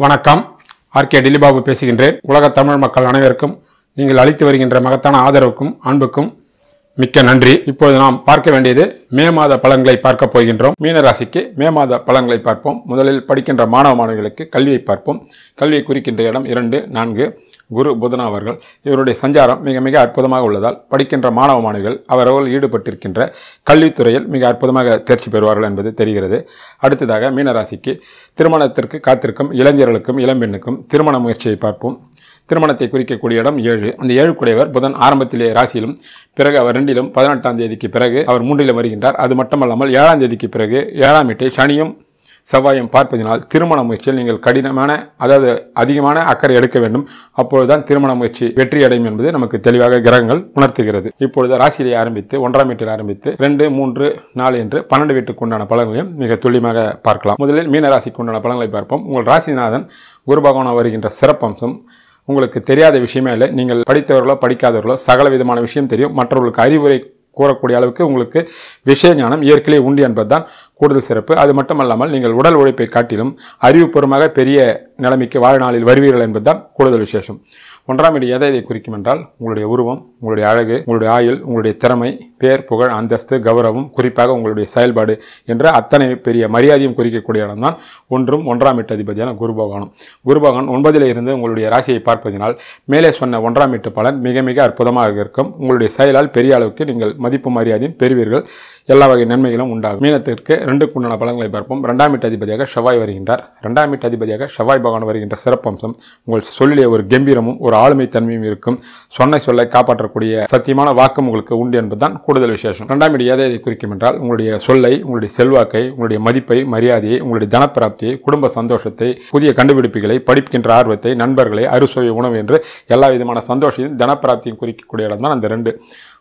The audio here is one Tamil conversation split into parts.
வணக்கம். ஆர்கே டிலிபாபு பேசுகின்றேன். உலக தமிழ் மக்கள் அனைவருக்கும் நீங்கள் அளித்து வருகின்ற மகத்தான ஆதரவுக்கும் அன்புக்கும் மிக்க நன்றி. இப்போது நாம் பார்க்க வேண்டியது மே மாத பலன்களை பார்க்க போகின்றோம். மீன ராசிக்கு மே மாத பலன்களை பார்ப்போம். முதலில் படிக்கின்ற மாணவ மாணவிகளுக்கு கல்வியை பார்ப்போம். கல்வியை குறிக்கின்ற இடம் 2, 4 குரு புதன் அவர்கள். இவருடைய சஞ்சாரம் மிக மிக அற்புதமாக உள்ளதால் படிக்கின்ற மாணவ மாணவிகள் அவர்கள் ஈடுபட்டிருக்கின்ற கல்வித்துறையில் மிக அற்புதமாக தேர்ச்சி பெறுவார்கள் என்பது தெரிகிறது. அடுத்ததாக மீனராசிக்கு திருமணத்திற்கு காத்திருக்கும் இளைஞர்களுக்கும் இளம்பெண்ணுக்கும் திருமண முயற்சியை பார்ப்போம். திருமணத்தை குறிக்கக்கூடிய இடம் 7. அந்த 7 கூடையவர் புதன் ஆரம்பத்திலே ராசியிலும் பிறகு அவர் 2லும் 18ஆம் தேதிக்கு பிறகு அவர் 3லும் வருகின்றார். அது மட்டுமல்லாமல் 7ஆம் தேதிக்கு பிறகு 7ஆம் வீட்டை சனியும் செவ்வாயும் பார்ப்பதினால் திருமண முயற்சியில் நீங்கள் கடினமான அதிகமான அக்கறை எடுக்க வேண்டும். அப்பொழுதுதான் திருமண முயற்சி வெற்றி அடையும் என்பது நமக்கு தெளிவாக கிரகங்கள் உணர்த்துகிறது. இப்பொழுது ராசியிலே ஆரம்பித்து 1ஆம் வீட்டில் ஆரம்பித்து 2, 3, 4 என்று 12 வீட்டுக்கு உண்டான பலன்களையும் மிக துல்லியமாக பார்க்கலாம். முதலில் மீன ராசிக்கு உண்டான பலன்களை பார்ப்போம். உங்கள் ராசிநாதன் குரு பகவான் வருகின்ற சிறப்பம்சம் உங்களுக்கு தெரியாத விஷயமே இல்லை. நீங்கள் படித்தவர்களோ படிக்காதவர்களோ சகல விதமான விஷயம் தெரியும். மற்றவர்களுக்கு அறிவுரை கூறக்கூடிய அளவுக்கு உங்களுக்கு விஷய ஞானம் இயற்கையிலே உண்டு என்பதுதான் கூடுதல் சிறப்பு. அது மட்டுமல்லாமல் நீங்கள் உடல் உழைப்பை காட்டிலும் அறிவுபூர்வமாக பெரிய நிலைமைக்கு வாழ்நாளில் வருவீர்கள் என்பதுதான் கூடுதல் விசேஷம். 1ஆம் வீடு எதை குறிக்கும் என்றால் உங்களுடைய உருவம், உங்களுடைய அழகு, உங்களுடைய ஆயுள், உங்களுடைய திறமை, பேர், புகழ், அந்தஸ்து, கௌரவம், குறிப்பாக உங்களுடைய செயல்பாடு என்ற அத்தனை பெரிய மரியாதையும் குறிக்கக்கூடிய இடம்தான் 1ஆம் வீட்டு அதிபதியான குரு பகவானும். குரு பகவான் 9ல் இருந்து உங்களுடைய ராசியை பார்ப்பதினால் மேலே சொன்ன 1ஆம் வீட்டு பலன் மிக மிக அற்புதமாக இருக்கும். உங்களுடைய செயலால் பெரிய அளவுக்கு நீங்கள் மதிப்பு மரியாதையும் பெறுவீர்கள். எல்லா வகை நன்மைகளும் உண்டாகும். மீனத்திற்கு 2க்கு உண்டான பலன்களை பார்ப்போம். 2ஆம் வீட்டு அதிபதியாக செவ்வாய் வருகின்றார். 2ஆம் வீட்டு அதிபதியாக செவ்வாய் பகவான் வருகின்ற சிறப்பம்சம் உங்கள் சொல்லிலே ஒரு கம்பீரமும் ஒரு ஆளுமை தன்மையும் இருக்கும். சொன்ன சொல்லை காப்பாற்றக்கூடிய சத்தியமான வாக்கும் உங்களுக்கு உண்டு என்பதுதான் கூடுதல் விசேஷம். 2ஆம் வீடு எதை குறிக்கும் என்றால் உங்களுடைய சொல்லை, உங்களுடைய செல்வாக்கை, உங்களுடைய மதிப்பை, மரியாதையை, உங்களுடைய தனப்பிராப்தியை, குடும்ப சந்தோஷத்தை, புதிய கண்டுபிடிப்புகளை, படிக்கின்ற ஆர்வத்தை, நண்பர்களை, அறுசுவை உணவு என்று எல்லா விதமான சந்தோஷத்தையும் தனப்பிராப்தியும் குறிக்கக்கூடிய இடம் தான்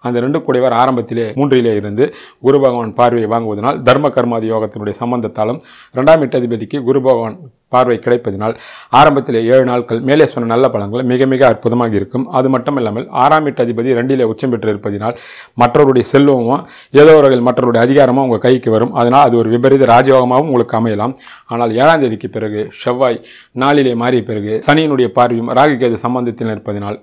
அந்த 2 கூடையவர் ஆரம்பத்திலே 3லே இருந்து குரு பகவான் பார்வையை வாங்குவதனால் தர்ம கர்மாதி யோகத்தினுடைய சம்பந்தத்தாலும் 2ஆம் வீட்டு அதிபதிக்கு குரு பகவான் பார்வை கிடைப்பதனால் ஆரம்பத்திலே 7 நாட்கள் மேலே சொன்ன நல்ல பலன்கள் மிக மிக அற்புதமாக இருக்கும். அது மட்டும் இல்லாமல் 6ஆம் வீட்டு அதிபதி 2லே உச்சம் பெற்று இருப்பதினால் மற்றவருடைய செல்வமும் ஏதோ ஒரு வகையில் மற்றவருடைய அதிகாரமும் உங்கள் கைக்கு வரும். அதனால் அது ஒரு விபரீத ராஜயோகமாகவும் உங்களுக்கு அமையலாம். ஆனால் 7ஆம் தேதிக்கு பிறகு செவ்வாய் 4லே மாறிய பிறகு சனியினுடைய பார்வையும் ராகு கேது சம்பந்தத்தில் இருப்பதினால்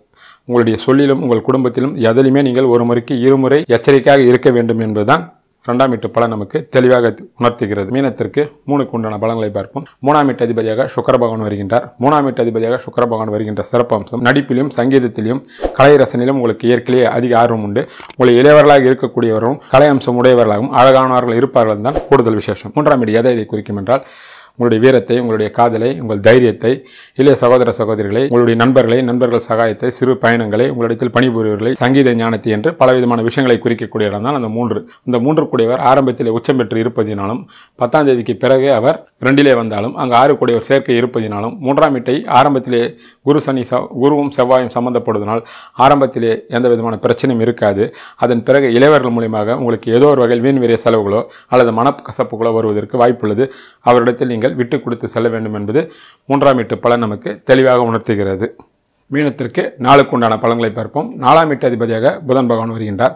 உங்களுடைய சொல்லிலும் உங்கள் குடும்பத்திலும் எதிலுமே நீங்கள் ஒரு முறைக்கு இருமுறை எச்சரிக்கையாக இருக்க வேண்டும் என்பதுதான் 2ஆம் வீட்டு பலன் நமக்கு தெளிவாக உணர்த்துகிறது. மீனத்திற்கு 3க்கு உண்டான பலன்களை பார்ப்போம். 3ஆம் வீட்டு அதிபதியாக சுக்கிர பகவான் வருகின்றார். 3ஆம் வீட்டு அதிபதியாக சுக்கிர பகவான் வருகின்ற சிறப்பம்சம் நடிப்பிலும் சங்கீதத்திலும் கலை ரசனையிலும் உங்களுக்கு இயற்கையிலேயே அதிக ஆர்வம் உண்டு. உங்களை இளையவர்களாக இருக்கக்கூடியவரும் கலை அம்சம் உடையவர்களாகவும் அழகானவர்கள் இருப்பார்கள் தான் கூடுதல் விசேஷம். 3ஆம் வீடு எதை குறிக்கும் என்றால் உங்களுடைய வீரத்தை, உங்களுடைய காதலை, உங்கள் தைரியத்தை, இளைய சகோதர சகோதரிகளை, உங்களுடைய நண்பர்கள் சகாயத்தை, சிறு பயணங்களை, உங்களிடத்தில் பணிபுரிவர்களை, சங்கீத ஞானத்தை என்று பலவிதமான விஷயங்களை குறிக்கக்கூடிய இடம் தான் அந்த 3. இந்த 3 கூடையவர் ஆரம்பத்தில் உச்சம் பெற்று இருப்பதினாலும் 10ஆம் தேதிக்கு பிறகு அவர் 2லே வந்தாலும் அங்கு 6 கூடையவர் சேர்க்கை இருப்பதினாலும் 3ஆம் வீட்டை ஆரம்பத்திலே குருவும் செவ்வாயும் சம்பந்தப்படுவதனால் ஆரம்பத்திலே எந்த விதமான பிரச்சனையும் இருக்காது. அதன் பிறகு இளையவர்கள் மூலியமாக உங்களுக்கு ஏதோ ஒரு வகையில் வீண் விரைய செலவுகளோ அல்லது மனக்கசப்புகளோ வருவதற்கு வாய்ப்புள்ளது. அவரிடத்தில் நீங்கள் விட்டு கொடுத்து செல்ல வேண்டும் என்பது 3ஆம் வீட்டு பலன் நமக்கு தெளிவாக உணர்த்துகிறது. மீனத்திற்கு 4க்கு உண்டான பலன்களை பார்ப்போம். 4ஆம் வீட்டு அதிபதியாக புதன் பகவான் வருகின்றார்.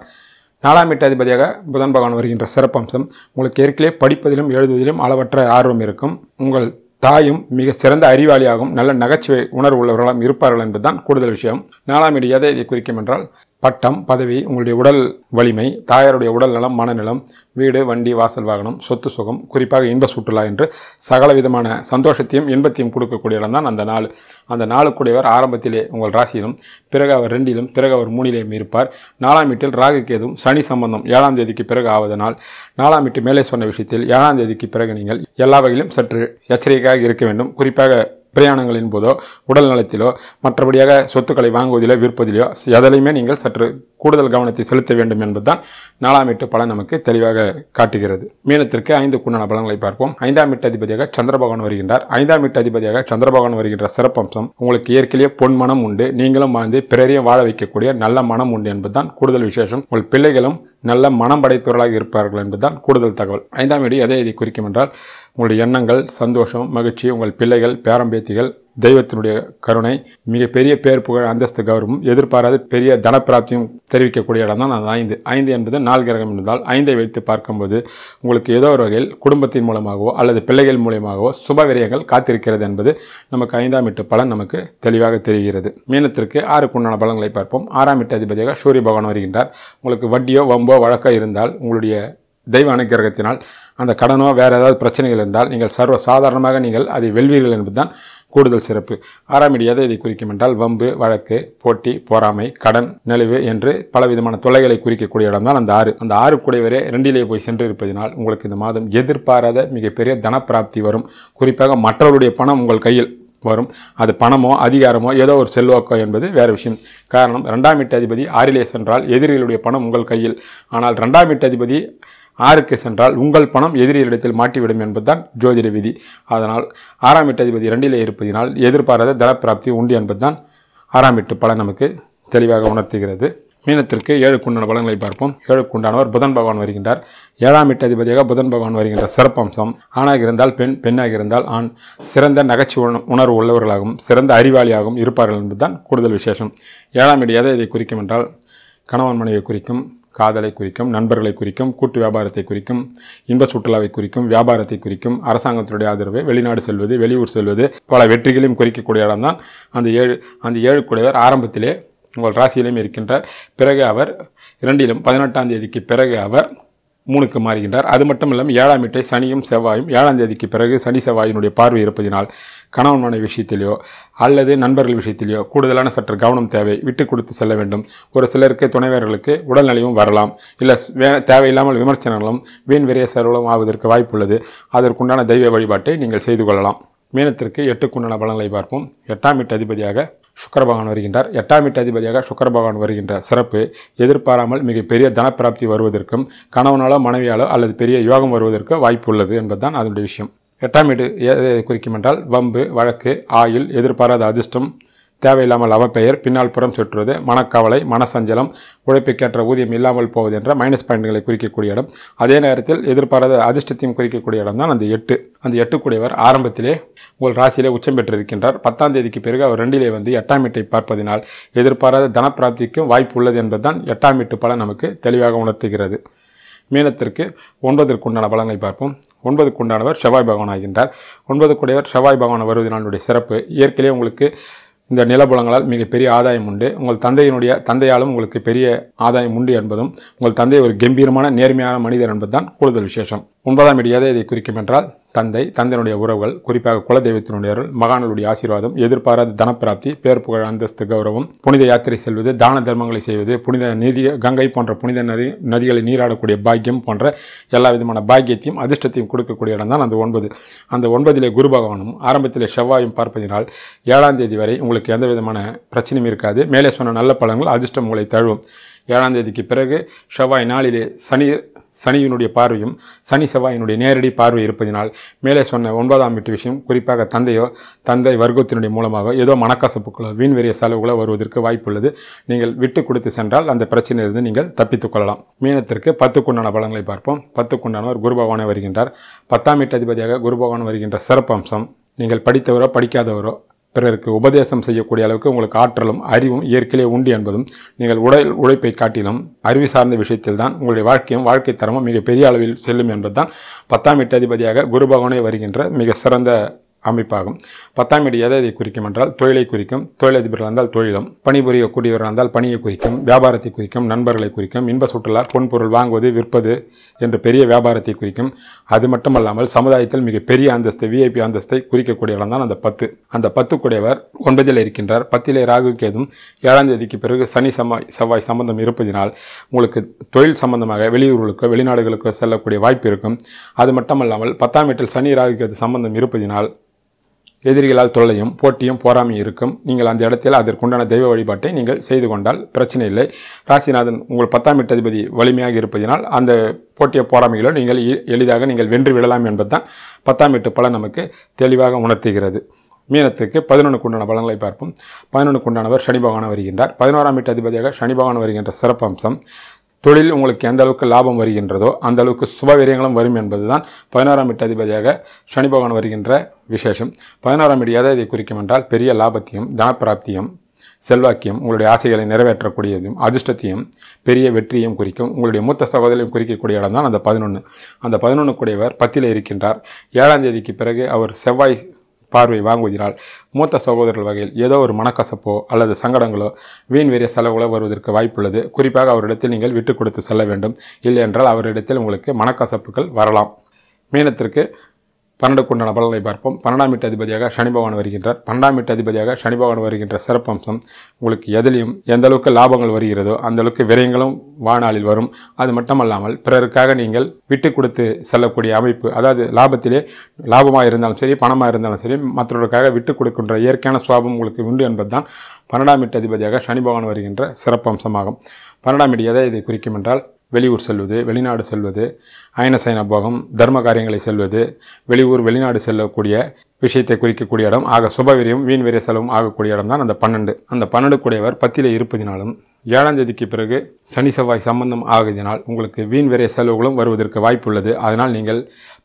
4ஆம் வீட்டு அதிபதியாக புதன் பகவான் வருகின்ற சிறப்பம்சம் உங்களுக்கு ஏற்கனவே படிப்பதிலும் எழுதுவதிலும் அளவற்ற ஆர்வம் இருக்கும். உங்கள் தாயும் மிக சிறந்த அறிவாளியாகவும் நல்ல நகைச்சுவை உணர்வு உள்ளவர்களும் இருப்பார்கள் என்பதுதான் கூடுதல் விஷயம். 4ஆம் வீடு எதை குறிக்கும் என்றால் பட்டம், பதவி, உங்களுடைய உடல் வலிமை, தாயாருடைய உடல் நலம், மனநலம், வீடு, வண்டி, வாசல், வாகனம், சொத்து சுகம், குறிப்பாக இன்ப சுற்றுலா என்று சகல விதமான சந்தோஷத்தையும் இன்பத்தையும் கொடுக்கக்கூடிய இடம் தான் அந்த 4. அந்த 4 கூடையவர் ஆரம்பத்திலே உங்கள் ராசியிலும் பிறகு அவர் 2லும் பிறகு அவர் 3லேயும் இருப்பார். 4ஆம் வீட்டில் ராகு கேதும் சனி சம்பந்தம் 7ஆம் தேதிக்கு பிறகு ஆவதனால் 4ஆம் வீட்டு மேலே சொன்ன விஷயத்தில் 7ஆம் தேதிக்கு பிறகு நீங்கள் எல்லா வகையிலும் சற்று எச்சரிக்கையாக இருக்க வேண்டும். குறிப்பாக பிரயாணங்களின் போதோ உடல் நலத்திலோ மற்றபடியாக சொத்துக்களை வாங்குவதிலோ விற்பதிலோ எதிலையுமே நீங்கள் சற்று கூடுதல் கவனத்தை செலுத்த வேண்டும் என்பதுதான் 4ஆம் வீட்டு பலன் நமக்கு தெளிவாக காட்டுகிறது. மீனத்திற்கு 5க்கு உண்டான பலன்களை பார்ப்போம். 5ஆம் வீட்டு அதிபதியாக சந்திர பகவான் வருகின்றார். 5ஆம் வீட்டு அதிபதியாக சந்திர பகவான் வருகின்ற சிறப்பம்சம் உங்களுக்கு இயற்கையிலேயே பொன் மனம் உண்டு. நீங்களும் வாழ்ந்து பிறரையும் வாழ வைக்கக்கூடிய நல்ல மனம் உண்டு என்பதுதான் கூடுதல் விசேஷம். உங்கள் பிள்ளைகளும் நல்ல மனம் படைத்தவர்களாக இருப்பார்கள் என்பதுதான் கூடுதல் தகவல். 5ஆம் வீடு எதை குறிக்கும் என்றால் உங்களுடைய எண்ணங்கள், சந்தோஷம், மகிழ்ச்சி, உங்கள் பிள்ளைகள், பேரம்பேத்திகள், தெய்வத்தினுடைய கருணை, மிகப்பெரிய பேர் புகழ் அந்தஸ்து கௌரவம், எதிர்பாராத பெரிய தனப்பிராப்தியும் தெரிவிக்கக்கூடிய இடம் தான் அந்த 5. 5 என்பது 4 கிரகம் என்பதால் 5ஐ வைத்து பார்க்கும்போது உங்களுக்கு ஏதோ ஒரு வகையில் குடும்பத்தின் மூலமாகவோ அல்லது பிள்ளைகள் மூலமாகவோ சுப விரயங்கள் காத்திருக்கிறது என்பது நமக்கு 5ஆம் வீட்டு பலன் நமக்கு தெளிவாக தெரிகிறது. மீனத்திற்கு 6க்கு உண்டான பலன்களை பார்ப்போம். 6ஆம் வீட்டு அதிபதியாக சூரிய பகவான் வருகின்றார். உங்களுக்கு வட்டியோ வம்போ வழக்கோ இருந்தால், உங்களுடைய தெய்வ அனுக்கிரகத்தினால் அந்த கடனோ வேறு ஏதாவது பிரச்சனைகள் இருந்தால் நீங்கள் சர்வ சாதாரணமாக நீங்கள் அதை வெல்வீர்கள் என்பதுதான் கூடுதல் சிறப்பு. 6ஆம் வீடு எதை குறிக்கும் என்றால் வம்பு, வழக்கு, போட்டி, பொறாமை, கடன், நெளிவு என்று பலவிதமான தொல்லைகளை குறிக்கக்கூடிய இடம் தான் அந்த 6. அந்த 6 கூடியவரே 2லே போய் சென்று இருப்பதனால் உங்களுக்கு இந்த மாதம் எதிர்பாராத மிகப்பெரிய தனப்பிராப்தி வரும். குறிப்பாக மற்றவருடைய பணம் உங்கள் கையில் வரும். அது பணமோ அதிகாரமோ ஏதோ ஒரு செல்வாக்கோ என்பது வேறு விஷயம். காரணம், 2ஆம் வீட்டு அதிபதி 6லே சென்றால் எதிரிகளுடைய பணம் உங்கள் கையில். ஆனால் 2ஆம் வீட்டு அதிபதி 6க்கு சென்றால் உங்கள் பணம் எதிரிகளிடத்தில் மாட்டிவிடும் என்பதுதான் ஜோதிட விதி. அதனால் 6ஆம் வீட்டு அதிபதி 2லே இருப்பதினால் எதிர்பாராத தனப்பிராப்தி உண்டு என்பதுதான் 6ஆம் வீட்டு பலன் நமக்கு தெளிவாக உணர்த்துகிறது. மீனத்திற்கு 7க்கு உண்டான பலன்களை பார்ப்போம். 7க்கு உண்டானவர் புதன் பகவான் வருகின்றார். 7ஆம் வீட்டு அதிபதியாக புதன் பகவான் வருகின்ற சிறப்பம்சம், ஆணாக இருந்தால் பெண், பெண்ணாக இருந்தால் ஆண், சிறந்த நகைச்சுவை உணர்வு உள்ளவர்களாகவும் சிறந்த அறிவாளியாகவும் இருப்பார்கள் என்பதுதான் கூடுதல் விசேஷம். 7ஆம் வீடு எதை குறிக்கும் என்றால் கணவன் மனைவியை குறிக்கும், காதலை குறிக்கும், நண்பர்களை குறிக்கும், கூட்டு வியாபாரத்தை குறிக்கும், இன்ப சுற்றுலாவை குறிக்கும், வியாபாரத்தை குறிக்கும், அரசாங்கத்தினுடைய ஆதரவு, வெளிநாடு செல்வது, வெளியூர் செல்வது, பல வெற்றிகளையும் குறிக்கக்கூடிய இடம்தான் அந்த 7. அந்த 7 கூடியவர் ஆரம்பத்திலே உங்கள் ராசியிலும் இருக்கின்றார். பிறகு அவர் 2லும் 18ஆம் தேதிக்கு பிறகு அவர் 3க்கு மாறுகின்றார். அது மட்டும் இல்லாமல் 7ஆம் வீட்டை சனியும் செவ்வாயும் 7ஆம் தேதிக்கு பிறகு சனி செவ்வாயினுடைய பார்வை இருப்பதினால் கணவன் மனைவி விஷயத்திலேயோ அல்லது நண்பர்கள் விஷயத்திலேயோ கூடுதலான சற்று கவனம் தேவை. விட்டு கொடுத்து செல்ல வேண்டும். ஒரு சிலருக்கு துணைவர்களுக்கு உடல்நிலையும் வரலாம். இல்லை தேவையில்லாமல் விமர்சனங்களும் வீண் விரைய செலவும் ஆவதற்கு வாய்ப்புள்ளது. அதற்குண்டான தெய்வ வழிபாட்டை நீங்கள் செய்து கொள்ளலாம். மீனத்திற்கு 8க்கு உண்டான பலன்களை பார்ப்போம். 8ஆம் வீட்டு அதிபதியாக சுக்கிர பகவான் வருகின்றார். 8ஆம் வீட்டு அதிபதியாக சுக்கிர பகவான் வருகின்ற சிறப்பு, எதிர்பாராமல் மிகப்பெரிய தனப்பிராப்தி வருவதற்கும் கணவனாலோ மனைவியாலோ அல்லது பெரிய யோகம் வருவதற்கு வாய்ப்பு உள்ளது என்பதுதான் அதனுடைய விஷயம். 8ஆம் வீடு எதை குறிக்கும் என்றால் வம்பு, வழக்கு, ஆயுள், எதிர்பாராத அதிர்ஷ்டம், தேவையில்லாமல் அவப்பெயர், பின்னால் புறம் சுற்றுவது, மனக்கவலை, மனசஞ்சலம், உழைப்புக்கேற்ற ஊதியம் இல்லாமல் போவது என்ற மைனஸ் பாயிண்ட்களை குறிக்கக்கூடிய இடம். அதே நேரத்தில் எதிர்பாராத அதிர்ஷ்டத்தையும் குறிக்கக்கூடிய இடம் தான் அந்த 8. அந்த 8 கூடியவர் ஆரம்பத்திலே உங்கள் ராசியிலே உச்சம் பெற்றிருக்கின்றார். 10ஆம் தேதிக்கு பிறகு அவர் 2லே வந்து 8ஆம் வீட்டை பார்ப்பதினால் எதிர்பாராத தனப்பிராப்திக்கும் வாய்ப்பு உள்ளது என்பதுதான் 8ஆம் வீட்டு பலன் நமக்கு தெளிவாக உணர்த்துகிறது. மீனத்திற்கு 9ற்கு உண்டான பலன்களை பார்ப்போம். 9க்கு உண்டானவர் செவ்வாய் பகவான் ஆகின்றார். 9 கூடியவர் செவ்வாய் பகவான் வருவதனாலுடைய சிறப்பு, இயற்கையிலே உங்களுக்கு இந்த நிலபுலங்களால் மிகப்பெரிய ஆதாயம் உண்டு. உங்கள் தந்தையாலும் உங்களுக்கு பெரிய ஆதாயம் உண்டு என்பதும், உங்கள் தந்தை ஒரு கம்பீரமான நேர்மையான மனிதர் என்பதுதான் கூடுதல் விசேஷம். 9ஆம் வீடு எதை குறிக்கும் என்றால் தந்தையினுடைய உறவுகள், குறிப்பாக குலதெய்வத்தினுடைய மகான்களுடைய ஆசீர்வாதம், எதிர்பாராத தனப்பிராப்தி, பேர் புகழ் அந்தஸ்து கௌரவம், புனித யாத்திரை செல்வது, தான தர்மங்களை செய்வது, புனித கங்கை போன்ற புனித நதிகளை நீராடக்கூடிய பாக்கியம் போன்ற எல்லா விதமான பாக்கியத்தையும் அதிர்ஷ்டத்தையும் கொடுக்கக்கூடிய இடம் தான் அந்த 9. அந்த 9லே குரு பகவானும் ஆரம்பத்திலே செவ்வாயும் பார்ப்பதினால் 7ஆம் தேதி வரை உங்களுக்கு எந்த விதமான பிரச்சனையும் இருக்காது. மேலே சொன்ன நல்ல பலன்கள் அதிர்ஷ்டம் உங்களை தழுவும். 7ஆம் தேதிக்கு பிறகு செவ்வாய் நாளிலே சனியினுடைய பார்வையும் சனி செவ்வாயினுடைய நேரடி பார்வை இருப்பதினால் மேலே சொன்ன 9ஆம் வீட்டு விஷயம், குறிப்பாக தந்தை வர்க்கத்தினுடைய மூலமாக ஏதோ மனக்கசப்புகளோ வீண் வெறிய செலவுகளோ வருவதற்கு வாய்ப்புள்ளது. நீங்கள் விட்டு கொடுத்து சென்றால் அந்த பிரச்சனையிலிருந்து நீங்கள் தப்பித்துக் கொள்ளலாம். மீனத்திற்கு 10க்கு உண்டான பலன்களை பார்ப்போம். 10க்கு உண்டானவர் குரு பகவானே வருகின்றார். 10ஆம் வீட்டு அதிபதியாக குரு பகவான் வருகின்ற சிறப்பம்சம், நீங்கள் படித்தவரோ படிக்காதவரோ பிறருக்கு உபதேசம் செய்யக்கூடிய அளவுக்கு உங்களுக்கு ஆற்றலும் அறிவும் இயற்கையிலே உண்டு என்பதும், நீங்கள் உழைப்பை காட்டிலும் அறிவு சார்ந்த விஷயத்தில் தான் உங்களுடைய வாழ்க்கை தரமும் மிக பெரிய அளவில் செல்லும் என்பதுதான் 10ஆம் வீட்டு அதிபதியாக குரு பகவானே வருகின்ற மிக சிறந்த அமைப்பாகும். 10ஆம் வீடு எதை குறிக்கும் என்றால் தொழிலை குறிக்கும். தொழிலதிபர்கள் இருந்தால் தொழிலும், பணிபுரியக்கூடியவர்கள் இருந்தால் பணியை குறிக்கும், வியாபாரத்தை குறிக்கும், நண்பர்களை குறிக்கும், இன்ப சுற்றுலா, பொன்பொருள் வாங்குவது விற்பது என்று பெரிய வியாபாரத்தை குறிக்கும். அது மட்டுமல்லாமல் சமுதாயத்தில் மிக பெரிய அந்தஸ்து, விஐபி அந்தஸ்தை குறிக்கக்கூடிய இடம் தான் அந்த 10. அந்த 10 கூடியவர் 9ல் இருக்கின்றார். 10லே ராகு கேதும் 7ஆம் தேதிக்கு பிறகு சனி செவ்வாய் சம்பந்தம் இருப்பதினால் உங்களுக்கு தொழில் சம்பந்தமாக வெளியூர்களுக்கோ வெளிநாடுகளுக்கோ செல்லக்கூடிய வாய்ப்பு இருக்கும். அது மட்டுமல்லாமல் 10ஆம் வீட்டில் சனி ராகு கேது சம்பந்தம் இருப்பதினால் எதிரிகளால் தொல்லையும் போட்டியும் போராமையும் இருக்கும். நீங்கள் அந்த இடத்தில் அதற்குண்டான தெய்வ வழிபாட்டை நீங்கள் செய்து கொண்டால் பிரச்சனை இல்லை. ராசிநாதன் உங்கள் 10ஆம் வீட்டு அதிபதி வலிமையாக இருப்பதினால் அந்த போட்டிய போராமைகளோ நீங்கள் எளிதாக நீங்கள் வென்று விடலாம் என்பதுதான் 10ஆம் வீட்டு பலன் நமக்கு தெளிவாக உணர்த்துகிறது. மீனத்துக்கு 11க்கு உண்டான பலன்களை பார்ப்போம். 11க்கு உண்டானவர் சனி பகவான் வருகின்றார். 11ஆம் வீட்டு அதிபதியாக சனி பகவான் வருகின்ற சிறப்பம்சம், தொழில் உங்களுக்கு எந்த அளவுக்கு லாபம் வருகின்றதோ அந்த அளவுக்கு சுபவிரயங்களும் வரும் என்பதுதான் 11ஆம் வீட்டு அதிபதியாக சனி பகவான் வருகின்ற விசேஷம். 11ஆம் வீடு எதை குறிக்கும் என்றால் பெரிய லாபத்தையும் தனப்பிராப்தியும் செல்வாக்கியம், உங்களுடைய ஆசைகளை நிறைவேற்றக்கூடியதும் அதிர்ஷ்டத்தையும் பெரிய வெற்றியும் குறிக்கும். உங்களுடைய மூத்த சகோதரியும் குறிக்கக்கூடிய இடம் தான் அந்த 11. அந்த 11 கூடியவர் 10ல் இருக்கின்றார். 7ஆம் தேதிக்கு பிறகு அவர் செவ்வாய் பார்வை வாங்குவதனால் மூத்த சகோதரர்கள் வகையில் ஏதோ ஒரு மனக்கசப்போ அல்லது சங்கடங்களோ வீண் வேறிய செலவுகளோ வருவதற்கு வாய்ப்புள்ளது. குறிப்பாக அவரிடத்தில் நீங்கள் விட்டு கொடுத்து செல்ல வேண்டும். இல்லை என்றால் அவரிடத்தில் உங்களுக்கு மனக்கசப்புகள் வரலாம். மீனத்திற்கு 12க்கு உண்டான பலனை பார்ப்போம். 12ஆம் வீட்டு அதிபதியாக சனி பகவான் வருகின்றார். 12ஆம் வீட்டு அதிபதியாக சனி பகவான் வருகின்ற சிறப்பம்சம் உங்களுக்கு எதிலையும் எந்த அளவுக்கு லாபங்கள் வருகிறதோ அந்த அளவுக்கு விரயங்களும் வாழ்நாளில் வரும். அது மட்டுமல்லாமல் பிறருக்காக நீங்கள் விட்டு கொடுத்து செல்லக்கூடிய அமைப்பு, அதாவது லாபத்திலே லாபமாக இருந்தாலும் சரி பணமாக இருந்தாலும் சரி மற்றவர்களுக்காக விட்டு கொடுக்கின்ற இயற்கையான சுவாபம் உங்களுக்கு உண்டு என்பதுதான் 12ஆம் வீட்டு அதிபதியாக சனி பகவான் வருகின்ற சிறப்பம்சமாகும். 12ஆம் வீடு இதை குறிக்கும் என்றால் வெளியூர் செல்வது, வெளிநாடு செல்வது, அயனசயன போகம், தர்ம காரியங்களை செல்வது, வெளியூர் வெளிநாடு செல்லக்கூடிய விஷயத்தை குறிக்கக்கூடிய இடம். ஆக சுபவிரியம் வீண் விரிய செலவும் ஆகக்கூடிய இடம் தான் அந்த 12. அந்த 12 கூடியவர் 10ல் இருப்பதினாலும் 7ஆம் தேதிக்கு பிறகு சனி செவ்வாய் சம்பந்தம் ஆகுதினால் உங்களுக்கு வீண் விரிய செலவுகளும் வருவதற்கு வாய்ப்புள்ளது. அதனால் நீங்கள்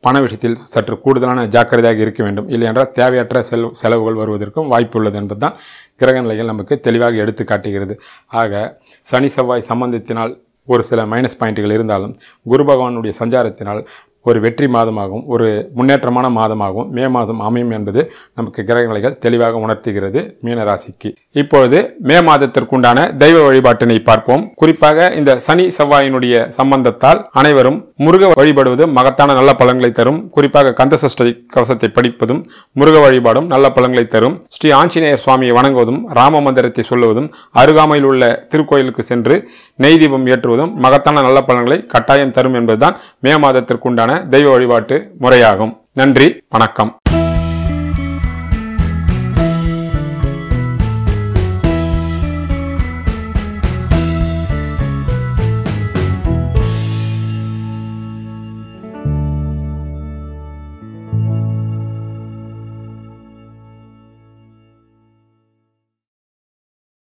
பண விஷயத்தில் சற்று கூடுதலான ஜாக்கிரதையாக இருக்க வேண்டும். இல்லை என்றால் தேவையற்ற செலவுகள் வருவதற்கும் வாய்ப்புள்ளது என்பதுதான் கிரக நிலைகள் நமக்கு தெளிவாக எடுத்து காட்டுகிறது. ஆக சனி செவ்வாய் சம்பந்தத்தினால் ஒரு சில மைனஸ் பாயிண்ட்டுகள் இருந்தாலும் குரு பகவானுடைய சஞ்சாரத்தினால் ஒரு வெற்றி மாதமாகவும் ஒரு முன்னேற்றமான மாதமாகவும் மே மாதம் அமையும் என்பது நமக்கு கிரகநிலைகள் தெளிவாக உணர்த்துகிறது மீனராசிக்கு. இப்பொழுது மே மாதத்திற்குண்டான தெய்வ வழிபாட்டினை பார்ப்போம். குறிப்பாக இந்த சனி செவ்வாயினுடைய சம்பந்தத்தால் அனைவரும் முருக வழிபடுவது மகத்தான நல்ல பலன்களை தரும். குறிப்பாக கந்தசஷ்டி கவசத்தை படிப்பதும் முருக வழிபாடும் நல்ல பலன்களை தரும். ஸ்ரீ ஆஞ்சநேயர் சுவாமியை வணங்குவதும் ராம மந்திரத்தை சொல்லுவதும் அருகாமையில் உள்ள திருக்கோயிலுக்கு சென்று நெய் தீபம் ஏற்றுவதும் மகத்தான நல்ல பலன்களை கட்டாயம் தரும் என்பதுதான் மே மாதத்திற்குண்டான தெய்வ வழிபாட்டு முறையாகும். நன்றி, வணக்கம்.